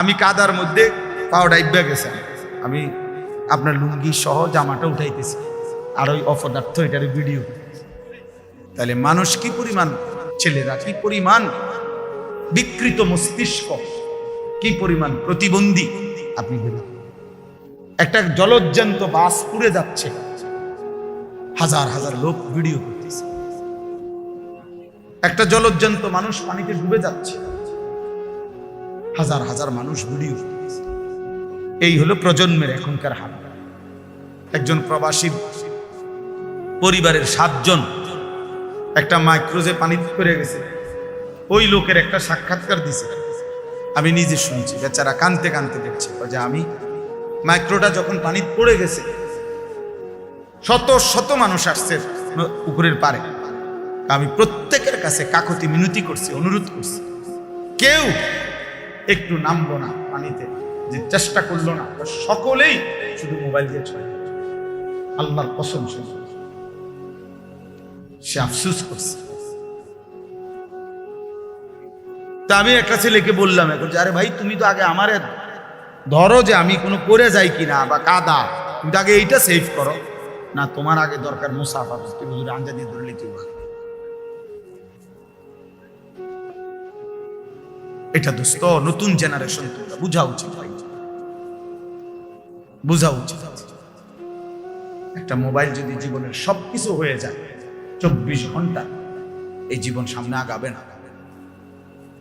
আমি কাদার মধ্যে পাও ডাইবা গেছে, আমি আপনার লুঙ্গি সহ জামাটা উঠাইতেছি আর ওই অপদার্থ এটার ভিডিও। তাহলে মানুষ কি পরিমাণ, ছেলেরা কি পরিমাণ বিকৃত মস্তিষ্ক, কি পরিমাণ প্রতিবন্ধী আপনি বলুন। একটা জলজ্জান্ত বাস পুড়ে যাচ্ছে, হাজার হাজার লোক ভিডিও করতেছে। একটা জলজ্জান্ত মানুষ পানিতে ডুবে যাচ্ছে, হাজার হাজার মানুষ ভিডিও করতেছে। এই হলো প্রজন্মের এখনকার হাল। একজন প্রবাসী পরিবারের 7 জন একটা মাইক্রোজে পানি পড়ে গেছে, ওই লোকের একটা সাক্ষাৎকার দিছে, আমি নিজে শুনছি। বেচারা কানতে কানতে দেখছে যে আমি মাইক্রোটা যখন পানি পড়ে গেছে, শত শত মানুষ আসছে পুকুরের পারে, আমি প্রত্যেকের কাছে কাকুতি মিনতি করছি, অনুরোধ করছি, কেউ একটু নামবো না পানিতে, যে চেষ্টা করলো না, সকলেই শুধু মোবাইল দিয়ে ছয়। আল্লাহর কসম, সে আফসোস করছে। তা আমি একটা ছেলেকে বললাম এখন যে, আরে ভাই তুমি তো আগে আমারে ধরো যে আমি কোনো করে যাই কিনা বা কাদা, তুমি তো আগে এইটা সেভ করো না, তোমার আগে দরকার মুসাফা, তুমি যদি আঞ্জা দিয়ে ধরলে কি হবে। এটা দোস্ত নতুন জেনারেশন, তোমরা বুঝা উচিত ভাই, বুঝা উচিত। একটা মোবাইল যদি জীবনের সবকিছু হয়ে যায়, 24 ঘন্টা এই জীবন সামনে আগাবে না।